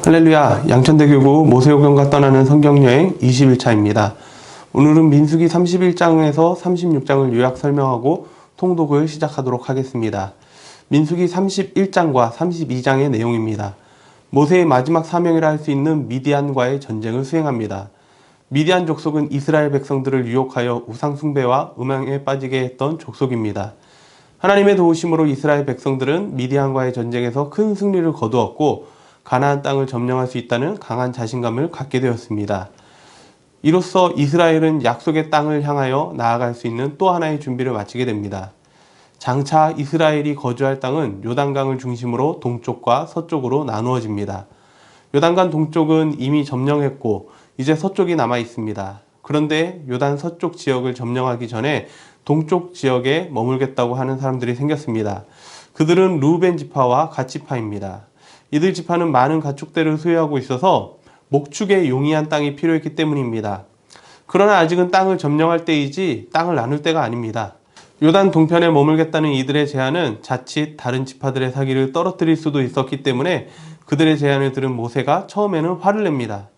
할렐루야, 양천대교구 모세오경과 떠나는 성경여행 21차입니다. 오늘은 민수기 31장에서 36장을 요약 설명하고 통독을 시작하도록 하겠습니다. 민수기 31장과 32장의 내용입니다. 모세의 마지막 사명이라 할 수 있는 미디안과의 전쟁을 수행합니다. 미디안 족속은 이스라엘 백성들을 유혹하여 우상 숭배와 음행에 빠지게 했던 족속입니다. 하나님의 도우심으로 이스라엘 백성들은 미디안과의 전쟁에서 큰 승리를 거두었고 가나안 땅을 점령할 수 있다는 강한 자신감을 갖게 되었습니다. 이로써 이스라엘은 약속의 땅을 향하여 나아갈 수 있는 또 하나의 준비를 마치게 됩니다. 장차 이스라엘이 거주할 땅은 요단강을 중심으로 동쪽과 서쪽으로 나누어집니다. 요단강 동쪽은 이미 점령했고 이제 서쪽이 남아 있습니다. 그런데 요단 서쪽 지역을 점령하기 전에 동쪽 지역에 머물겠다고 하는 사람들이 생겼습니다. 그들은 르우벤 지파와 갓 지파입니다. 이들 지파는 많은 가축대를 소유하고 있어서 목축에 용이한 땅이 필요했기 때문입니다. 그러나 아직은 땅을 점령할 때이지 땅을 나눌 때가 아닙니다. 요단 동편에 머물겠다는 이들의 제안은 자칫 다른 지파들의 사기를 떨어뜨릴 수도 있었기 때문에 그들의 제안을 들은 모세가 처음에는 화를 냅니다.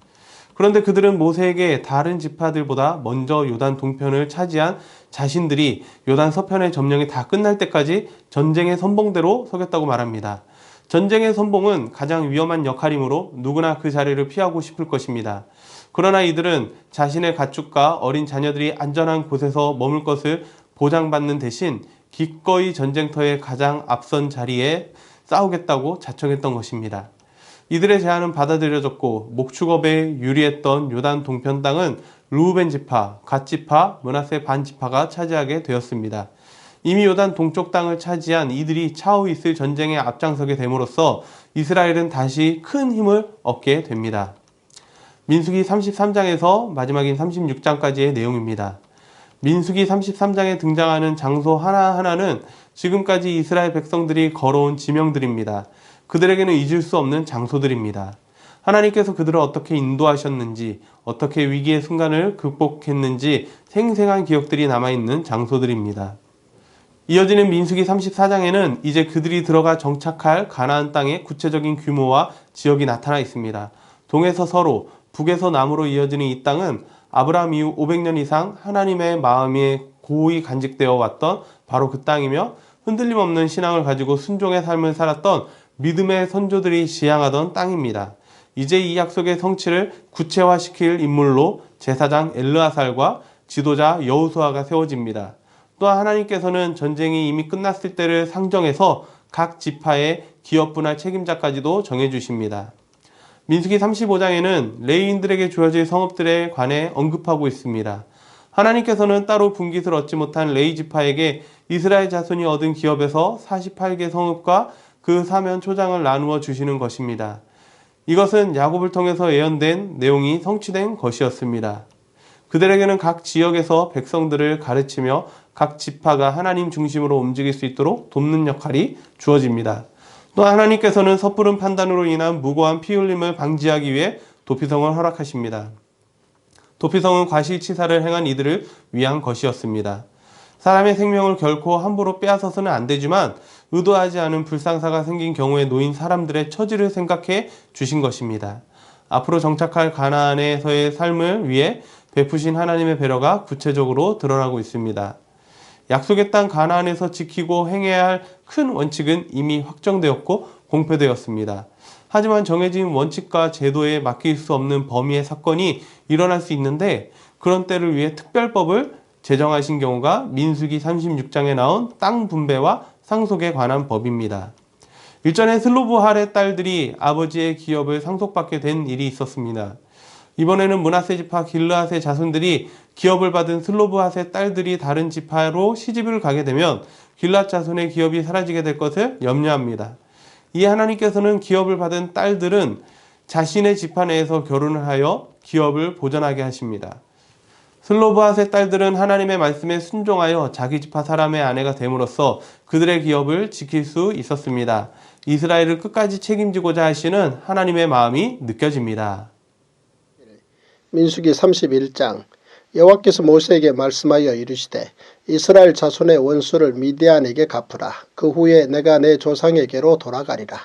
그런데 그들은 모세에게 다른 지파들보다 먼저 요단 동편을 차지한 자신들이 요단 서편의 점령이 다 끝날 때까지 전쟁의 선봉대로 서겠다고 말합니다. 전쟁의 선봉은 가장 위험한 역할이므로 누구나 그 자리를 피하고 싶을 것입니다. 그러나 이들은 자신의 가축과 어린 자녀들이 안전한 곳에서 머물 것을 보장받는 대신 기꺼이 전쟁터의 가장 앞선 자리에 싸우겠다고 자청했던 것입니다. 이들의 제안은 받아들여졌고 목축업에 유리했던 요단 동편 땅은 르우벤 지파, 갓 지파, 므낫세 반 지파가 차지하게 되었습니다. 이미 요단 동쪽 땅을 차지한 이들이 차후 있을 전쟁에 앞장서게 됨으로써 이스라엘은 다시 큰 힘을 얻게 됩니다. 민수기 33장에서 마지막인 36장까지의 내용입니다. 민수기 33장에 등장하는 장소 하나하나는 지금까지 이스라엘 백성들이 걸어온 지명들입니다. 그들에게는 잊을 수 없는 장소들입니다. 하나님께서 그들을 어떻게 인도하셨는지, 어떻게 위기의 순간을 극복했는지 생생한 기억들이 남아있는 장소들입니다. 이어지는 민수기 34장에는 이제 그들이 들어가 정착할 가나안 땅의 구체적인 규모와 지역이 나타나 있습니다. 동에서 서로, 북에서 남으로 이어지는 이 땅은 아브라함 이후 500년 이상 하나님의 마음이 고이 간직되어 왔던 바로 그 땅이며 흔들림 없는 신앙을 가지고 순종의 삶을 살았던 믿음의 선조들이 지향하던 땅입니다. 이제 이 약속의 성취를 구체화시킬 인물로 제사장 엘르아살과 지도자 여호수아가 세워집니다. 또한 하나님께서는 전쟁이 이미 끝났을 때를 상정해서 각 지파의 기업 분할 책임자까지도 정해주십니다. 민수기 35장에는 레위인들에게 주어질 성읍들에 관해 언급하고 있습니다. 하나님께서는 따로 분깃을 얻지 못한 레위 지파에게 이스라엘 자손이 얻은 기업에서 48개 성읍과 그 사면 초장을 나누어 주시는 것입니다. 이것은 야곱을 통해서 예언된 내용이 성취된 것이었습니다. 그들에게는 각 지역에서 백성들을 가르치며 각 지파가 하나님 중심으로 움직일 수 있도록 돕는 역할이 주어집니다. 또 하나님께서는 섣부른 판단으로 인한 무고한 피 흘림을 방지하기 위해 도피성을 허락하십니다. 도피성은 과실치사를 행한 이들을 위한 것이었습니다. 사람의 생명을 결코 함부로 빼앗아서는 안 되지만 의도하지 않은 불상사가 생긴 경우에 놓인 사람들의 처지를 생각해 주신 것입니다. 앞으로 정착할 가나안에서의 삶을 위해 베푸신 하나님의 배려가 구체적으로 드러나고 있습니다. 약속의 땅 가나안에서 지키고 행해야 할 큰 원칙은 이미 확정되었고 공표되었습니다. 하지만 정해진 원칙과 제도에 맡길 수 없는 범위의 사건이 일어날 수 있는데 그런 때를 위해 특별법을 제정하신 경우가 민수기 36장에 나온 땅 분배와 상속에 관한 법입니다. 일전에 슬로브할의 딸들이 아버지의 기업을 상속받게 된 일이 있었습니다. 이번에는 므낫세 지파 길르앗의 자손들이 기업을 받은 슬로브핫의 딸들이 다른 지파로 시집을 가게 되면 길르앗 자손의 기업이 사라지게 될 것을 염려합니다. 이에 하나님께서는 기업을 받은 딸들은 자신의 지파 내에서 결혼을 하여 기업을 보전하게 하십니다. 슬로브핫의 딸들은 하나님의 말씀에 순종하여 자기 지파 사람의 아내가 됨으로써 그들의 기업을 지킬 수 있었습니다. 이스라엘을 끝까지 책임지고자 하시는 하나님의 마음이 느껴집니다. 민수기 31장 여호와께서 모세에게 말씀하여 이르시되 이스라엘 자손의 원수를 미디안에게 갚으라. 그 후에 내가 내 조상에게로 돌아가리라.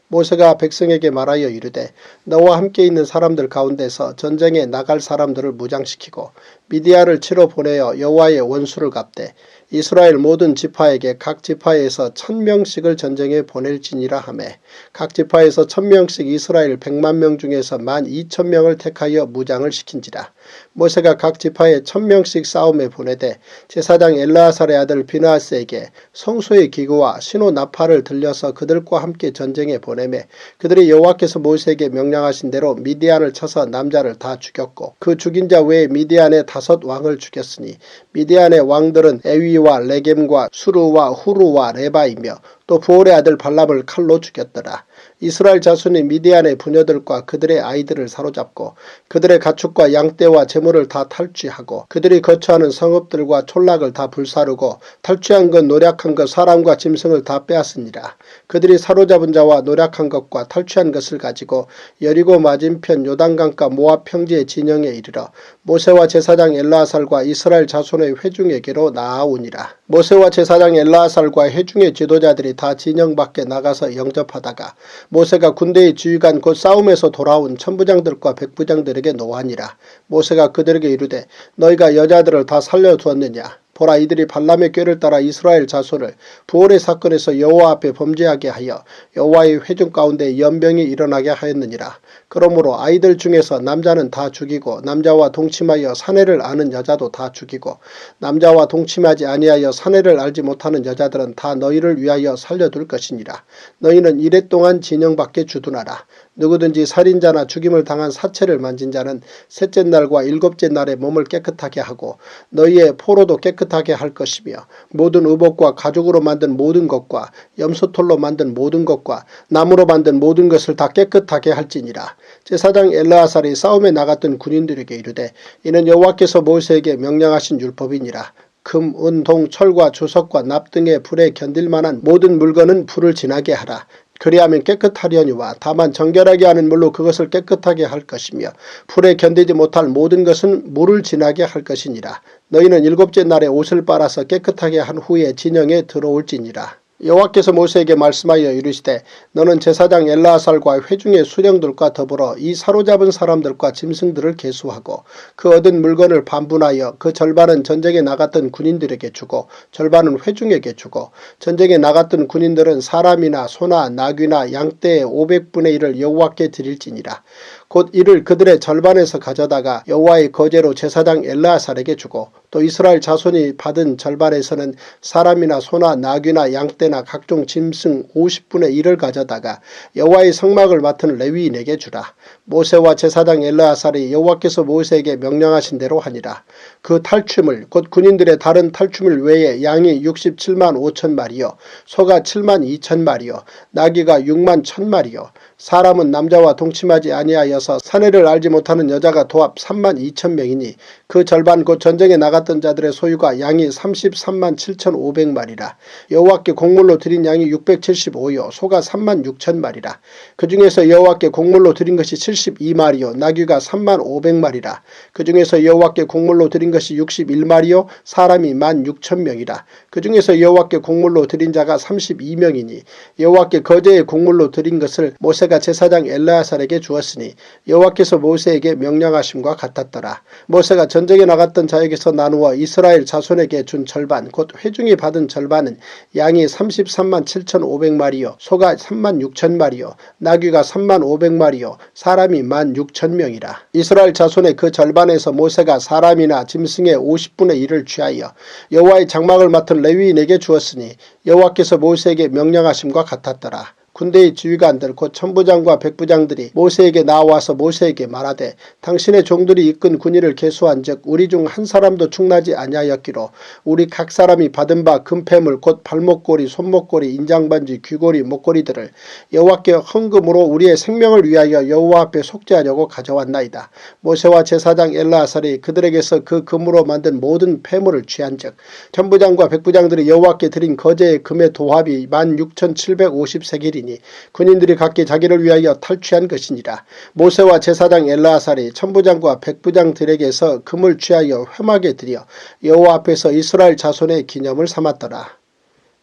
모세가 백성에게 말하여 이르되 너와 함께 있는 사람들 가운데서 전쟁에 나갈 사람들을 무장시키고 미디안을 치러 보내어 여호와의 원수를 갚되 이스라엘 모든 지파에게 각 지파에서 1000명씩을 전쟁에 보낼지니라 하매 각 지파에서 1000명씩 이스라엘 100만 중에서 12,000명을 택하여 무장을 시킨지라. 모세가 각 지파에 1000명씩 싸움에 보내되 제사장 엘르아살의 아들 비느하스에게 성소의 기구와 신호 나팔을 들려서 그들과 함께 전쟁에 보내매 그들이 여호와께서 모세에게 명령하신 대로 미디안을 쳐서 남자를 다 죽였고 그 죽인 자 외에 미디안의 5 왕을 죽였으니 미디안의 왕들은 에위와 레겜과 수르와 후르와 레바이며 또 부올의 아들 발람을 칼로 죽였더라. 이스라엘 자손이 미디안의 부녀들과 그들의 아이들을 사로잡고 그들의 가축과 양떼와 재물을 다 탈취하고 그들이 거처하는 성읍들과 촌락을 다 불사르고 탈취한 것 노략한 것 사람과 짐승을 다 빼앗으니라. 그들이 사로잡은 자와 노략한 것과 탈취한 것을 가지고 여리고 맞은편 요단강가 모압 평지의 진영에 이르러 모세와 제사장 엘르아살과 이스라엘 자손의 회중에게로 나아오니라. 모세와 제사장 엘르아살과 회중의 지도자들이 다 진영 밖에 나가서 영접하다가 모세가 군대의 지휘관 곧 싸움에서 돌아온 천부장들과 백부장들에게 노하니라. 모세가 그들에게 이르되 너희가 여자들을 다 살려두었느냐. 보라 이들이 발람의 꾀를 따라 이스라엘 자손을 부올의 사건에서 여호와 앞에 범죄하게 하여 여호와의 회중 가운데 연병이 일어나게 하였느니라. 그러므로 아이들 중에서 남자는 다 죽이고 남자와 동침하여 사내를 아는 여자도 다 죽이고 남자와 동침하지 아니하여 사내를 알지 못하는 여자들은 다 너희를 위하여 살려둘 것이니라. 너희는 이래 동안 진영 밖에 주둔하라. 누구든지 살인자나 죽임을 당한 사체를 만진 자는 셋째 날과 일곱째 날에 몸을 깨끗하게 하고 너희의 포로도 깨끗하게 할 것이며 모든 의복과 가죽으로 만든 모든 것과 염소털로 만든 모든 것과 나무로 만든 모든 것을 다 깨끗하게 할지니라. 제사장 엘르아살이 싸움에 나갔던 군인들에게 이르되 이는 여호와께서 모세에게 명령하신 율법이니라. 금, 은, 동, 철과 주석과 납 등의 불에 견딜 만한 모든 물건은 불을 지나게 하라. 그리하면 깨끗하려니와 다만 정결하게 하는 물로 그것을 깨끗하게 할 것이며 불에 견디지 못할 모든 것은 물을 지나게 할 것이니라. 너희는 일곱째 날에 옷을 빨아서 깨끗하게 한 후에 진영에 들어올지니라. 여호와께서 모세에게 말씀하여 이르시되 너는 제사장 엘르아살과 회중의 수령들과 더불어 이 사로잡은 사람들과 짐승들을 계수하고 그 얻은 물건을 반분하여 그 절반은 전쟁에 나갔던 군인들에게 주고 절반은 회중에게 주고 전쟁에 나갔던 군인들은 사람이나 소나 나귀나 양떼의 500분의 1을 여호와께 드릴지니라. 곧 이를 그들의 절반에서 가져다가 여호와의 거제로 제사장 엘르아살에게 주고 또 이스라엘 자손이 받은 절반에서는 사람이나 소나 나귀나 양떼나 각종 짐승 50분의 1을 가져다가 여호와의 성막을 맡은 레위인에게 주라. 모세와 제사장 엘르아살이 여호와께서 모세에게 명령하신 대로 하니라. 그 탈취물 곧 군인들의 다른 탈취물 외에 양이 67만 5천 마리요 소가 7만 2천 마리요 나귀가 6만 1천 마리요 사람은 남자와 동침하지 아니하여서 사내를 알지 못하는 여자가 도합 3만 2천 명이니 그 절반 곧 전쟁에 나갔던 자들의 소유가 양이 33만 7,500마리라. 여호와께 곡물로 드린 양이 675요 소가 3만 6천 마리라. 그 중에서 여호와께 곡물로 드린 것이 72마리요 나귀가 3만 500마리라. 그 중에서 여호와께 곡물로 드린 것이 61마리요 사람이 1만 6천 명이라. 그 중에서 여호와께 곡물로 드린 자가 32명이니 여호와께 거제의 곡물로 드린 것을 모세가 제사장 엘르아살에게 주었으니 여호와께서 모세에게 명령하심과 같았더라. 모세가 전쟁에 나갔던 자에게서 나누어 이스라엘 자손에게 준 절반 곧 회중이 받은 절반은 양이 33만 7,500마리요 소가 3만 6천 마리요 나귀가 3만 500마리요 사람이 1만 6천 명이라. 이스라엘 자손의 그 절반에서 모세가 사람이나 짐승의 50분의 1을 취하여 여호와의 장막을 맡은 레위인에게 주었으니 여호와께서 모세에게 명령하심과 같았더라. 군대의 지휘관들 곧 천부장과 백부장들이 모세에게 나와서 모세에게 말하되 당신의 종들이 이끈 군인을 계수한즉 우리 중 한 사람도 충나지 아니하였기로 우리 각 사람이 받은 바 금패물 곧 발목고리 손목고리 인장반지 귀고리 목고리들을 여호와께 헌금으로 우리의 생명을 위하여 여호와 앞에 속죄하려고 가져왔나이다. 모세와 제사장 엘르아살이 그들에게서 그 금으로 만든 모든 패물을 취한즉 천부장과 백부장들이 여호와께 드린 거제의 금의 도합이 16,750세겔이니 군인들이 각기 자기를 위하여 탈취한 것이니라. 모세와 제사장 엘르아살이 천부장과 백부장들에게서 금을 취하여 회막에 들여 여호와 앞에서 이스라엘 자손의 기념을 삼았더라.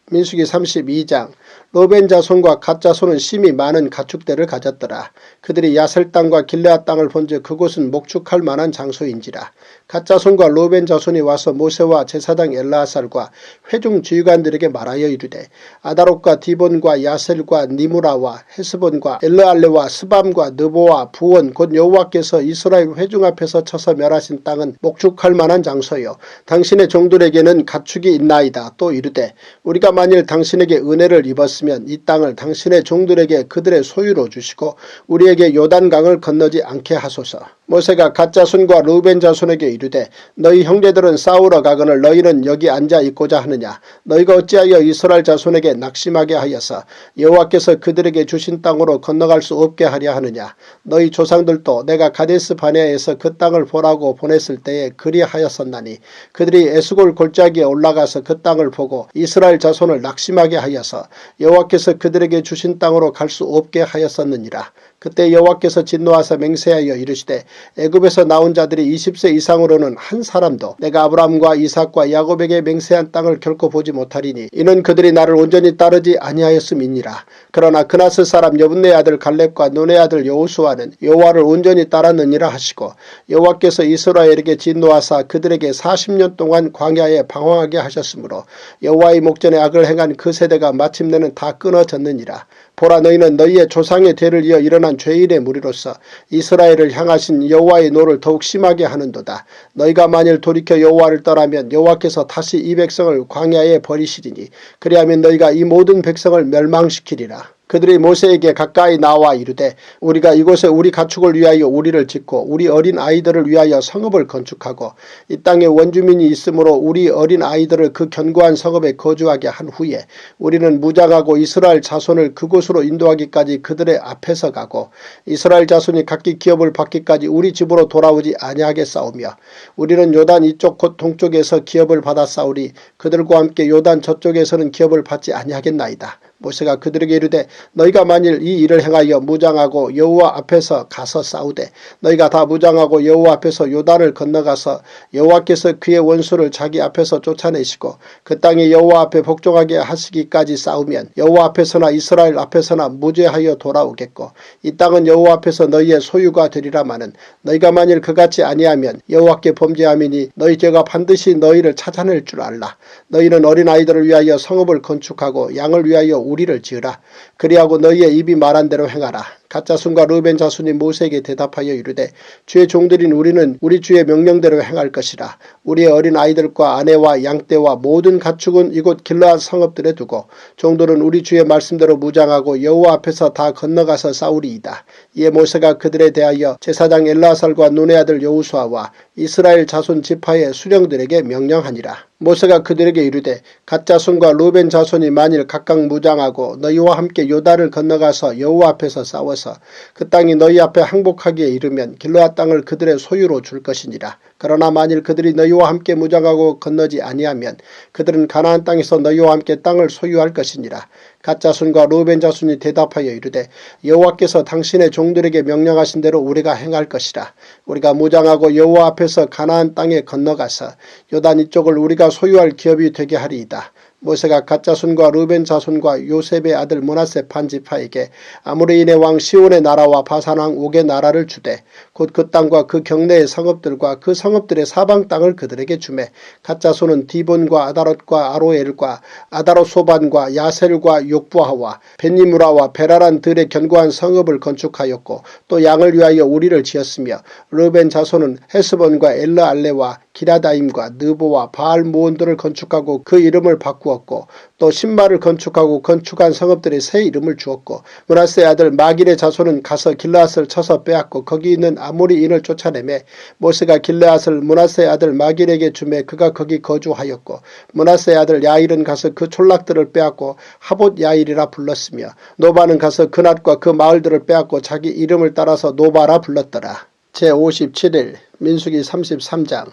민수기 32장. 로벤 자손과 갓 자손은 심히 많은 가축대를 가졌더라. 그들이 야셀 땅과 길르앗 땅을 본즉 그곳은 목축할 만한 장소인지라. 갓 자손과 로벤 자손이 와서 모세와 제사장 엘라아살과 회중 지휘관들에게 말하여 이르되 아다롯과 디본과 야셀과 니무라와 헤스본과 엘르알레와 스밤과 느보와 부원 곧 여호와께서 이스라엘 회중 앞에서 쳐서 멸하신 땅은 목축할 만한 장소요 당신의 종들에게는 가축이 있나이다. 또 이르되 우리가 만일 당신에게 은혜를 입었으면 이 땅을 당신의 종들에게 그들의 소유로 주시고 우리에게 요단강을 건너지 않게 하소서. 모세가 갓 자손과 루벤 자손에게 이르되 너희 형제들은 싸우러 가거늘 너희는 여기 앉아 있고자 하느냐. 너희가 어찌하여 이스라엘 자손에게 낙심하게 하여서 여호와께서 그들에게 주신 땅으로 건너갈 수 없게 하려 하느냐. 너희 조상들도 내가 가데스 바네아에서 그 땅을 보라고 보냈을 때에 그리하였었나니 그들이 에스골 골짜기에 올라가서 그 땅을 보고 이스라엘 자손을 낙심하게 하여서 여호와께서 그들에게 주신 땅으로 갈 수 없게 하였었느니라. 그때 여호와께서 진노하사 맹세하여 이르시되 애굽에서 나온 자들이 20세 이상으로는 한 사람도 내가 아브라함과 이삭과 야곱에게 맹세한 땅을 결코 보지 못하리니 이는 그들이 나를 온전히 따르지 아니하였음이니라. 그러나 그나스 사람 여분네 아들 갈렙과 눈의 아들 여호수아는 여호와를 온전히 따랐느니라 하시고 여호와께서 이스라엘에게 진노하사 그들에게 40년 동안 광야에 방황하게 하셨으므로 여호와의 목전에 악을 행한 그 세대가 마침내는 다 끊어졌느니라. 보라 너희는 너희의 조상의 대를 이어 일어난 죄인의 무리로서 이스라엘을 향하신 여호와의 노를 더욱 심하게 하는도다. 너희가 만일 돌이켜 여호와를 떠나면 여호와께서 다시 이 백성을 광야에 버리시리니 그리하면 너희가 이 모든 백성을 멸망시키리라. 그들이 모세에게 가까이 나와 이르되 우리가 이곳에 우리 가축을 위하여 우리를 짓고 우리 어린 아이들을 위하여 성읍을 건축하고 이 땅에 원주민이 있으므로 우리 어린 아이들을 그 견고한 성읍에 거주하게 한 후에 우리는 무장하고 이스라엘 자손을 그곳으로 인도하기까지 그들의 앞에서 가고 이스라엘 자손이 각기 기업을 받기까지 우리 집으로 돌아오지 아니하겠사오며 우리는 요단 이쪽 곧 동쪽에서 기업을 받아 싸우리 그들과 함께 요단 저쪽에서는 기업을 받지 아니하겠나이다. 모세가 그들에게 이르되 너희가 만일 이 일을 행하여 무장하고 여호와 앞에서 가서 싸우되 너희가 다 무장하고 여호와 앞에서 요단을 건너가서 여호와께서 그의 원수를 자기 앞에서 쫓아내시고 그 땅에 여호와 앞에 복종하게 하시기까지 싸우면 여호와 앞에서나 이스라엘 앞에서나 무죄하여 돌아오겠고 이 땅은 여호와 앞에서 너희의 소유가 되리라마는 너희가 만일 그같이 아니하면 여호와께 범죄함이니 너희 죄가 반드시 너희를 찾아낼 줄 알라. 너희는 어린아이들을 위하여 성읍을 건축하고 양을 위하여 우리를 지으라. 그리하고 너희의 입이 말한 대로 행하라. 갓 자손과 르벤 자손이 모세에게 대답하여 이르되 주의 종들인 우리는 우리 주의 명령대로 행할 것이라. 우리의 어린 아이들과 아내와 양떼와 모든 가축은 이곳 길르앗 성읍들에 두고 종들은 우리 주의 말씀대로 무장하고 여호와 앞에서 다 건너가서 싸우리이다. 이에 모세가 그들에 대하여 제사장 엘라살과 눈의 아들 여호수아와 이스라엘 자손 지파의 수령들에게 명령하니라. 모세가 그들에게 이르되 갓 자손과 르벤 자손이 만일 각각 무장하고 너희와 함께 요단을 건너가서 여호와 앞에서 싸워서 그 땅이 너희 앞에 항복하기에 이르면 길르앗 땅을 그들의 소유로 줄 것이니라. 그러나 만일 그들이 너희와 함께 무장하고 건너지 아니하면 그들은 가나안 땅에서 너희와 함께 땅을 소유할 것이니라. 갓 자손과 르벤 자손이 대답하여 이르되 여호와께서 당신의 종들에게 명령하신 대로 우리가 행할 것이라. 우리가 무장하고 여호와 앞에서 가나안 땅에 건너가서 요단 이쪽을 우리가 소유할 기업이 되게 하리이다. 모세가 갓 자손과 르벤 자손과 요셉의 아들 므낫세 반지파에게 아모리인의 왕 시온의 나라와 바산 왕 옥의 나라를 주되 곧 그 땅과 그 경내의 성읍들과 그 성읍들의 사방 땅을 그들에게 주매 갓 자손은 디본과 아다롯과 아로엘과 아다롯 소반과 야셀과 욕부하와 벤니무라와 베라란 들의 견고한 성읍을 건축하였고 또 양을 위하여 우리를 지었으며 르벤 자손은 헤스본과 엘르알레와 기라다임과 느보와 바알모온들을 건축하고 그 이름을 바꾸었고 또 신발을 건축하고 건축한 성읍들의 새 이름을 주었고 므낫세 아들 마길의 자손은 가서 길르앗을 쳐서 빼앗고 거기 있는 아모리인을 쫓아내매 모세가 길르앗을 므낫세 아들 마길에게 주매 그가 거기 거주하였고 므낫세 아들 야일은 가서 그 촌락들을 빼앗고 하봇 야일이라 불렀으며 노바는 가서 그낫과 그 마을들을 빼앗고 자기 이름을 따라서 노바라 불렀더라. 제57일 민수기 33장.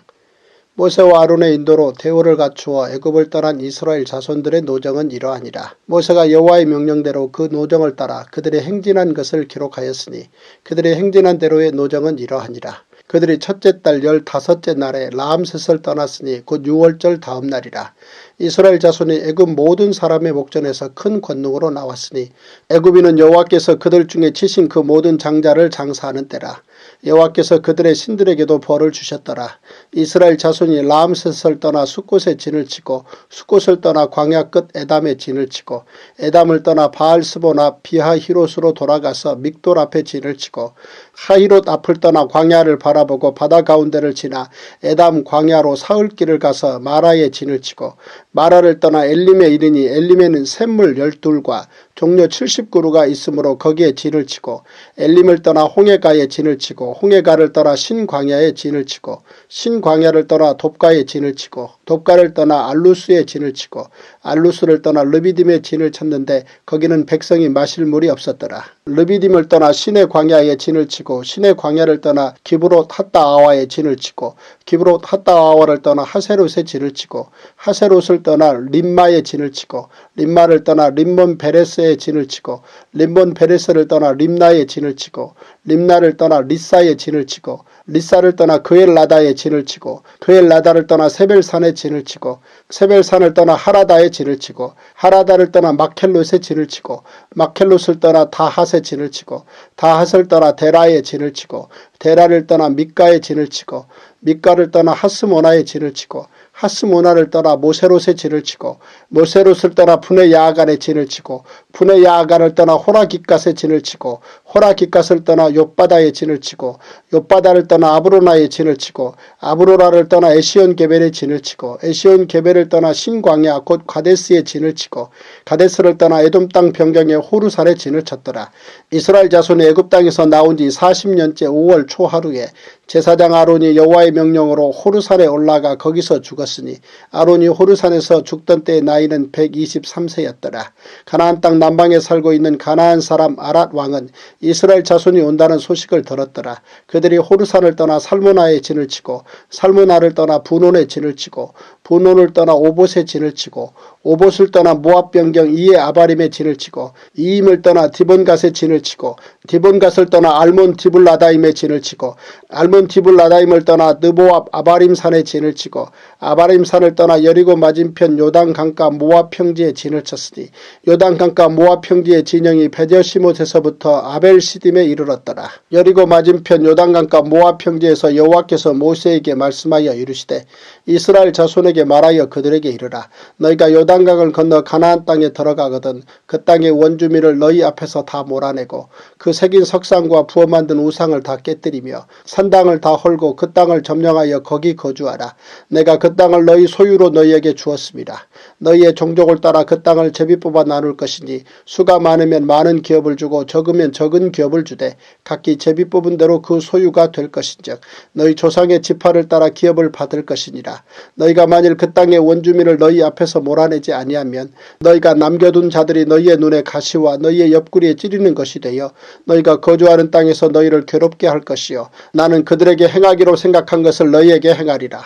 모세와 아론의 인도로 대오를 갖추어 애굽을 떠난 이스라엘 자손들의 노정은 이러하니라. 모세가 여호와의 명령대로 그 노정을 따라 그들의 행진한 것을 기록하였으니 그들의 행진한 대로의 노정은 이러하니라. 그들이 첫째 달 15째 날에 라암셋을 떠났으니 곧 6월절 다음 날이라. 이스라엘 자손이 애굽 모든 사람의 목전에서 큰 권능으로 나왔으니 애굽인은 여호와께서 그들 중에 치신 그 모든 장자를 장사하는 때라. 여호와께서 그들의 신들에게도 벌을 주셨더라. 이스라엘 자손이 라암셋을 떠나 숫곳에 진을 치고 숫곳을 떠나 광야 끝 에담에 진을 치고 에담을 떠나 바알스보나 비하히롯으로 돌아가서 믹돌 앞에 진을 치고 하히롯 앞을 떠나 광야를 바라보고 바다 가운데를 지나 에담 광야로 사흘길을 가서 마라에 진을 치고 마라를 떠나 엘림에 이르니 엘림에는 샘물 12과 종려 70그루가 있으므로 거기에 진을 치고 엘림을 떠나 홍해가에 진을 치고 홍해가를 떠나 신광야에 진을 치고 신광야를 떠나 돕가에 진을 치고 돕가를 떠나 알루스에 진을 치고 알루스를 떠나 르비딤에 진을 쳤는데 거기는 백성이 마실 물이 없었더라. 르비딤을 떠나 신의 광야에 진을 치고 신의 광야를 떠나 기브롯 핫다아와에 진을 치고 기브롯 핫다아와를 떠나 하세롯에 진을 치고 하세롯을 떠나 림마에 진을 치고 림마를 떠나 림몬 베레스에 진을 치고 림몬 베레스를 떠나 림나에 진을 치고 림나를 떠나 리사에 진을 치고 리사를 떠나 그엘라다에 진을 치고 그엘라다를 떠나 세벨산에 진을 치고 세벨산을 떠나 하라다에 진을 치고 하라다를 떠나 마켈롯에 진을 치고 마켈롯을 떠나 다핫에 진을 치고 다핫을 떠나 데라에 진을 치고 데라를 떠나 밑가에 진을 치고 밑가를 떠나 하스모나에 진을 치고 하스모나를 떠나 모세롯에 진을 치고 모세롯을 떠나 분의 야아간에 진을 치고 분의 야아간을 떠나 호라깃갓에 진을 치고 호라깃갓을 떠나 욥바다에 진을 치고 욥바다를 떠나 아브로나에 진을 치고 아브로나를 떠나 에시온 게벨에 진을 치고 에시온 게벨을 떠나 신광야 곧 가데스에 진을 치고 가데스를 떠나 에돔 땅 변경에 호르산에 진을 쳤더라. 이스라엘 자손이 애굽 땅에서 나온 지 40년째 5월 초 하루에 제사장 아론이 여호와의 명령으로 호르산에 올라가 거기서 죽었으니 아론이 호르산에서 죽던 때의 나이는 123세였더라. 가나안 땅 남방에 살고 있는 가나안 사람 아랏 왕은 이스라엘 자손이 온다는 소식을 들었더라. 그들이 호르산을 떠나 살모나에 진을 치고 살모나를 떠나 분온에 진을 치고 분온을 떠나 오봇에 진을 치고 오봇을 떠나 모압 변경 이에 아바림에 진을 치고 이임을 떠나 디본갓에 진을 치고 디본갓을 떠나 알몬 디블라다임에 진을 치고 알몬 디블라다임을 떠나 느보압 아바림산에 진을 치고 아바림산을 떠나 여리고 맞은편 요단 강가 모압 평지에 진을 쳤으니 요단 강가 모압 평지의 진영이 베델시못에서부터 아벨시딤에 이르렀더라. 여리고 맞은편 요단 강가 모압 평지에서 여호와께서 모세에게 말씀하여 이르시되 이스라엘 자손에게 말하여 그들에게 이르라. 너희가 요단강을 건너 가나안 땅에 들어가거든 그 땅의 원주민을 너희 앞에서 다 몰아내고 그 새긴 석상과 부어 만든 우상을 다 깨뜨리며 산당을 다 헐고 그 땅을 점령하여 거기 거주하라. 내가 그 땅을 너희 소유로 너희에게 주었습니다. 너희의 종족을 따라 그 땅을 제비 뽑아 나눌 것이니 수가 많으면 많은 기업을 주고 적으면 적은 기업을 주되 각기 제비 뽑은 대로 그 소유가 될 것인즉 너희 조상의 지파를 따라 기업을 받을 것이니라. 너희가 만일 그 땅의 원주민을 너희 앞에서 몰아내지 아니하면 너희가 남겨둔 자들이 너희의 눈에 가시와 너희의 옆구리에 찌르는 것이 되어 너희가 거주하는 땅에서 너희를 괴롭게 할 것이요 나는 그들에게 행하기로 생각한 것을 너희에게 행하리라.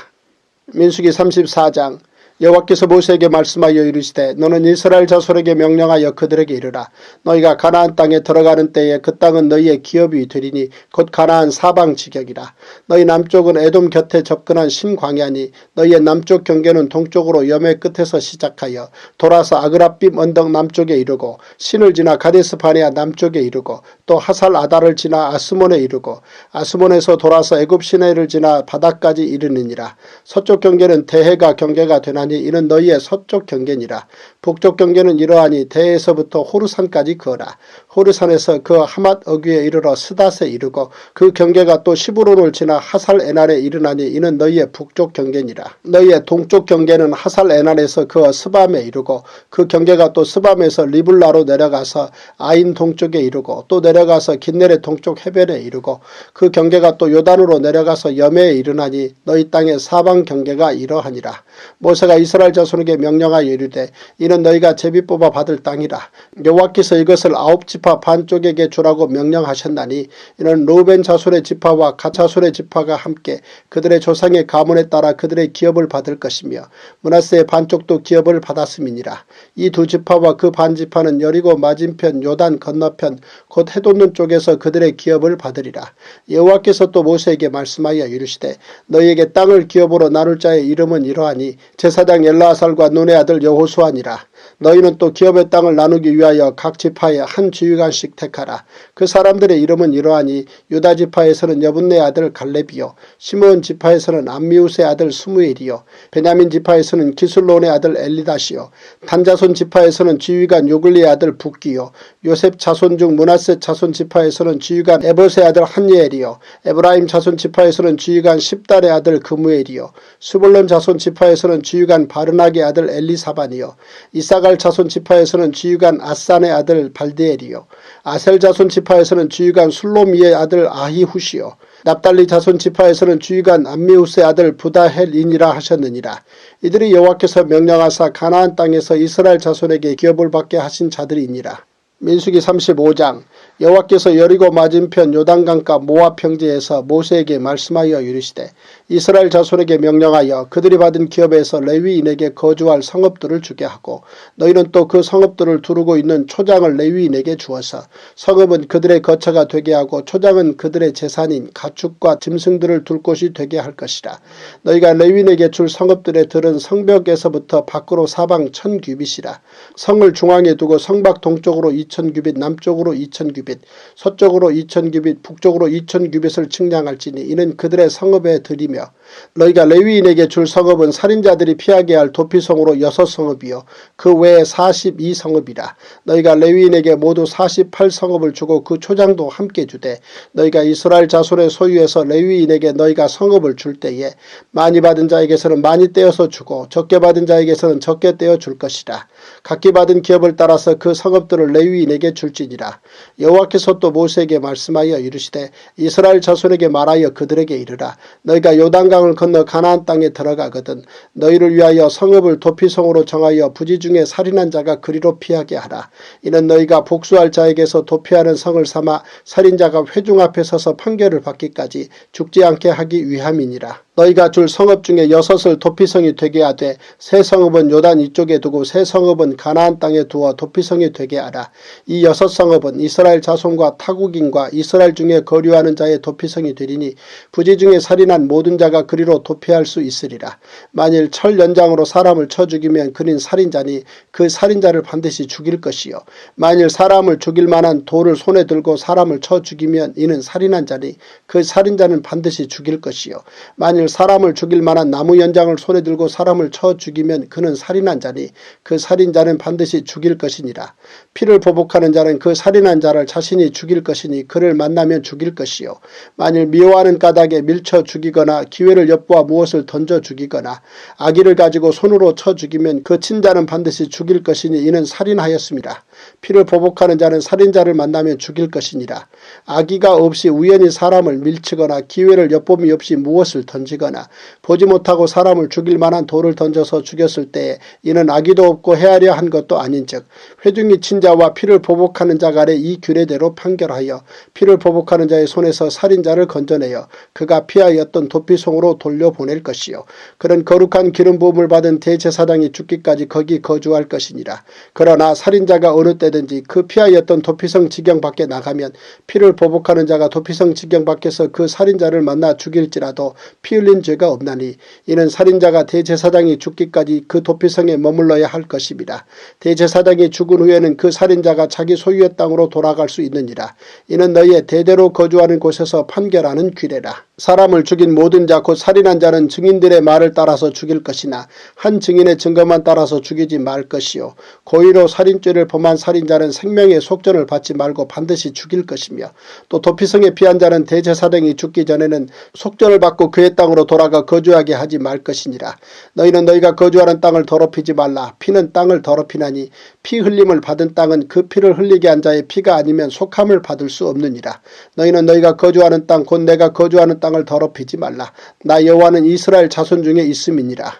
민수기 34장. 여호와께서 모세에게 말씀하여 이르시되 너는 이스라엘 자손에게 명령하여 그들에게 이르라. 너희가 가나안 땅에 들어가는 때에 그 땅은 너희의 기업이 되리니 곧 가나안 사방 지경이라. 너희 남쪽은 에돔 곁에 접근한 신광야니 너희의 남쪽 경계는 동쪽으로 여매 끝에서 시작하여 돌아서 아그라빔 언덕 남쪽에 이르고 신을 지나 가데스 바네아 남쪽에 이르고 또 하살 아다를 지나 아스몬에 이르고 아스몬에서 돌아서 애굽 시내를 지나 바다까지 이르느니라. 서쪽 경계는 대해가 경계가 되나니 이는 너희의 서쪽 경계니라. 북쪽 경계는 이러하니 대에서부터 호르산까지 그어라. 호르산에서 그 하맛 어귀에 이르러 스닷에 이르고 그 경계가 또 시브론을 지나 하살 에날에 이르나니 이는 너희의 북쪽 경계니라. 너희의 동쪽 경계는 하살 에날에서 그 스밤에 이르고 그 경계가 또 스밤에서 리블라로 내려가서 아인 동쪽에 이르고 또 내려가서 긴네레 동쪽 해변에 이르고 그 경계가 또 요단으로 내려가서 여매에 이르나니 너희 땅의 사방 경계가 이러하니라. 모세가 이스라엘 자손에게 명령하여 이르되 이는 너희가 제비 뽑아 받을 땅이라. 여호와께서 이것을 9지파 반쪽에게 주라고 명령하셨나니 이는 르우벤 자손의 지파와 갓 자손의 지파가 함께 그들의 조상의 가문에 따라 그들의 기업을 받을 것이며 므낫세의 반쪽도 기업을 받았음이니라. 이 두 지파와 그 반지파는 여리고 맞은편 요단 건너편 곧 해돋는 쪽에서 그들의 기업을 받으리라. 여호와께서 또 모세에게 말씀하여 이르시되 너희에게 땅을 기업으로 나눌 자의 이름은 이러하니 제사 대제사장 엘르아살과 눈의 아들 여호수아니라. 너희는 또 기업의 땅을 나누기 위하여 각 지파에 한 지휘관씩 택하라. 그 사람들의 이름은 이러하니 유다 지파에서는 여분네 아들 갈렙이요, 시므온 지파에서는 암미우스의 아들 스무엘이요, 베냐민 지파에서는 기술론의 아들 엘리다시요, 단 자손 지파에서는 지휘관 요글리의 아들 붓기요, 요셉 자손 중 므낫세 자손 지파에서는 지휘관 에봇의 아들 한예엘이요, 에브라임 자손 지파에서는 지휘관 십달의 아들 그무엘이요, 스불론 자손 지파에서는 지휘관 바르낙의 아들 엘리사반이요, 이사갈 자손 지파에서는 지휘관 아산의 아들 발드엘이요, 아셀 자손 지파에서는 지휘관 술로미의 아들 아히후시요, 납달리 자손 지파에서는 지휘관 암미우스의 아들 부다헬인이라 하셨느니라. 이들이 여호와께서 명령하사 가나안 땅에서 이스라엘 자손에게 기업을 받게 하신 자들이니라. 민수기 35장. 여호와께서 여리고 맞은편 요단강가 모압 평지에서 모세에게 말씀하여 이르시되 이스라엘 자손에게 명령하여 그들이 받은 기업에서 레위인에게 거주할 성읍들을 주게 하고 너희는 또 그 성읍들을 두르고 있는 초장을 레위인에게 주어서 성읍은 그들의 거처가 되게 하고 초장은 그들의 재산인 가축과 짐승들을 둘 곳이 되게 할 것이라. 너희가 레위인에게 줄 성읍들의 들은 성벽에서부터 밖으로 사방 1000규빗이라. 성을 중앙에 두고 성밖 동쪽으로 2000규빗, 남쪽으로 2000규빗, 서쪽으로 2000규빗, 북쪽으로 2000규빗을 측량할지니 이는 그들의 성읍에 들이며 너희가 레위인에게 줄 성읍은 살인자들이 피하게 할 도피성으로 6성읍이요 그 외에 42성읍이라. 너희가 레위인에게 모두 48성읍을 주고 그 초장도 함께 주되 너희가 이스라엘 자손의 소유에서 레위인에게 너희가 성읍을 줄 때에 많이 받은 자에게서는 많이 떼어서 주고 적게 받은 자에게서는 적게 떼어 줄 것이라. 각기 받은 기업을 따라서 그 성읍들을 레위인에게 줄지니라. 여호와께서 또 모세에게 말씀하여 이르시되 이스라엘 자손에게 말하여 그들에게 이르라. 너희가 요단강을 건너 가나안 땅에 들어가거든 너희를 위하여 성읍을 도피성으로 정하여 부지 중에 살인한 자가 그리로 피하게 하라. 이는 너희가 복수할 자에게서 도피하는 성을 삼아 살인자가 회중 앞에 서서 판결을 받기까지 죽지 않게 하기 위함이니라. 너희가 줄 성읍 중에 6을 도피성이 되게 하되 세 성읍은 요단 이쪽에 두고 세 성읍은 가나안 땅에 두어 도피성이 되게 하라. 이 6성읍은 이스라엘 자손과 타국인과 이스라엘 중에 거류하는 자의 도피성이 되리니 부지 중에 살인한 모든 자가 그리로 도피할 수 있으리라. 만일 철 연장으로 사람을 쳐 죽이면 그는 살인자니 그 살인자를 반드시 죽일 것이요 만일 사람을 죽일 만한 돌을 손에 들고 사람을 쳐 죽이면 이는 살인한 자니 그 살인자는 반드시 죽일 것이요 만일 사람을 죽일 만한 나무 연장을 손에 들고 사람을 쳐 죽이면 그는 살인한 자니 그 살인자는 반드시 죽일 것이니라. 피를 보복하는 자는 그 살인한 자를 자신이 죽일 것이니 그를 만나면 죽일 것이요 만일 미워하는 까닭에 밀쳐 죽이거나 기회를 엿보아 무엇을 던져 죽이거나 아기를 가지고 손으로 쳐 죽이면 그 친자는 반드시 죽일 것이니 이는 살인하였습니다. 피를 보복하는 자는 살인자를 만나면 죽일 것이니라. 아기가 없이 우연히 사람을 밀치거나 기회를 엿봄이 없이 무엇을 던지거나 보지 못하고 사람을 죽일 만한 돌을 던져서 죽였을 때에 이는 아기도 없고 헤아려 한 것도 아닌즉 회중이 친자와 피를 보복하는 자 간에 이 규례대로 판결하여 피를 보복하는 자의 손에서 살인자를 건져내어 그가 피하였던 도피성으로 돌려보낼 것이요 그런 거룩한 기름 부음을 받은 대제사장이 죽기까지 거기 거주할 것이니라. 그러나 살인자가 어느 때든지 그 피하였던 도피성 지경 밖에 나가면 피를 보복하는 자가 도피성 지경 밖에서 그 살인자를 만나 죽일지라도 피 흘린 죄가 없나니 이는 살인자가 대제사장이 죽기까지 그 도피성에 머물러야 할 것입니다. 대제사장이 죽은 후에는 그 살인자가 자기 소유의 땅으로 돌아갈 수 있느니라. 이는 너희의 대대로 거주하는 곳에서 판결하는 규례라. 사람을 죽인 모든 자 곧 살인한 자는 증인들의 말을 따라서 죽일 것이나 한 증인의 증거만 따라서 죽이지 말 것이요 고의로 살인죄를 범한 살인자는 생명의 속전을 받지 말고 반드시 죽일 것이며 또 도피성에 피한 자는 대제사장이 죽기 전에는 속전을 받고 그의 땅으로 돌아가 거주하게 하지 말 것이니라. 너희는 너희가 거주하는 땅을 더럽히지 말라. 피는 땅을 더럽히나니 피 흘림을 받은 땅은 그 피를 흘리게 한 자의 피가 아니면 속함을 받을 수 없느니라. 너희는 너희가 거주하는 땅 곧 내가 거주하는 땅을 더럽히지 말라. 나 여호와는 이스라엘 자손 중에 있음이니라.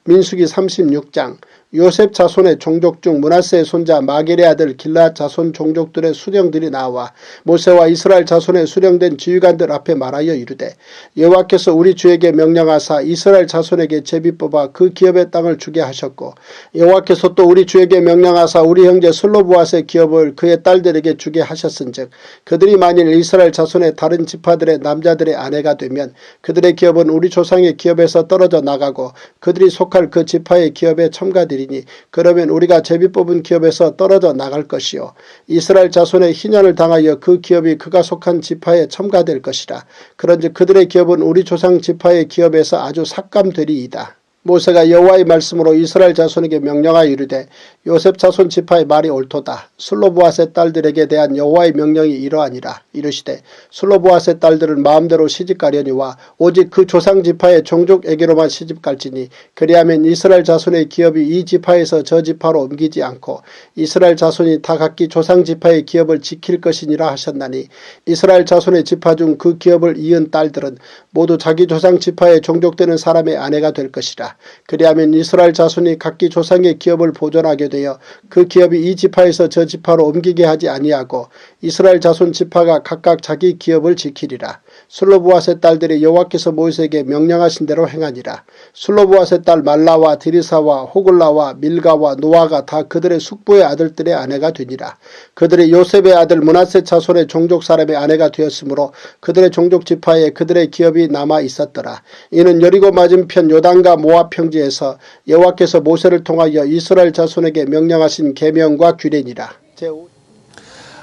민수기 36장. 요셉 자손의 종족 중 므낫세의 손자 마겔의 아들 길앗 자손 종족들의 수령들이 나와 모세와 이스라엘 자손의 수령된 지휘관들 앞에 말하여 이르되 여호와께서 우리 주에게 명령하사 이스라엘 자손에게 제비 뽑아 그 기업의 땅을 주게 하셨고 여호와께서 또 우리 주에게 명령하사 우리 형제 슬로브앗의 기업을 그의 딸들에게 주게 하셨은즉 그들이 만일 이스라엘 자손의 다른 지파들의 남자들의 아내가 되면 그들의 기업은 우리 조상의 기업에서 떨어져 나가고 그들이 속할 그 지파의 기업에 첨가되리니 그러면 우리가 제비 뽑은 기업에서 떨어져 나갈 것이요 이스라엘 자손의 희년을 당하여 그 기업이 그가 속한 지파에 첨가될 것이라. 그런즉 그들의 기업은 우리 조상 지파의 기업에서 아주 삭감되리이다. 모세가 여호와의 말씀으로 이스라엘 자손에게 명령하여 이르되 요셉 자손 지파의 말이 옳도다. 슬로브앗의 딸들에게 대한 여호와의 명령이 이러하니라. 이르시되 슬로브앗의 딸들은 마음대로 시집가려니와 오직 그 조상 지파의 종족에게로만 시집갈지니 그리하면 이스라엘 자손의 기업이 이 지파에서 저 지파로 옮기지 않고 이스라엘 자손이 다 각기 조상 지파의 기업을 지킬 것이니라 하셨나니 이스라엘 자손의 지파 중 그 기업을 이은 딸들은 모두 자기 조상 지파에 종족되는 사람의 아내가 될 것이라. 그리하면 이스라엘 자손이 각기 조상의 기업을 보존하게 되어 그 기업이 이 지파에서 저 지파로 옮기게 하지 아니하고 이스라엘 자손 지파가 각각 자기 기업을 지키리라. 슬로브앗의 딸들이 여호와께서 모세에게 명령하신 대로 행하니라. 슬로브앗의 딸 말라와 디리사와 호글라와 밀가와 노아가 다 그들의 숙부의 아들들의 아내가 되니라. 그들이 요셉의 아들 므낫세 자손의 종족 사람의 아내가 되었으므로 그들의 종족 지파에 그들의 기업이 남아 있었더라. 이는 여리고 맞은편 요단과 모압 평지에서 여호와께서 모세를 통하여 이스라엘 자손에게 명령하신 계명과 규례니라.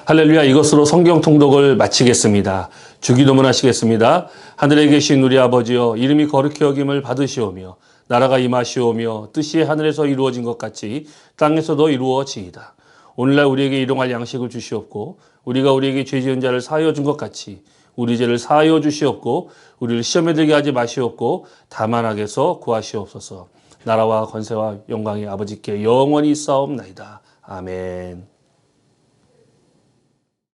할렐루야. 이것으로 성경 통독을 마치겠습니다. 주기도문 하시겠습니다. 하늘에 계신 우리 아버지여, 이름이 거룩히 여김을 받으시오며 나라가 임하시오며 뜻이 하늘에서 이루어진 것 같이 땅에서도 이루어지이다. 오늘날 우리에게 일용할 양식을 주시옵고 우리가 우리에게 죄 지은 자를 사하여 준 것 같이 우리 죄를 사하여 주시옵고 우리를 시험에 들게 하지 마시옵고 다만 악에서 구하시옵소서. 나라와 권세와 영광이 아버지께 영원히 있사옵나이다. 아멘.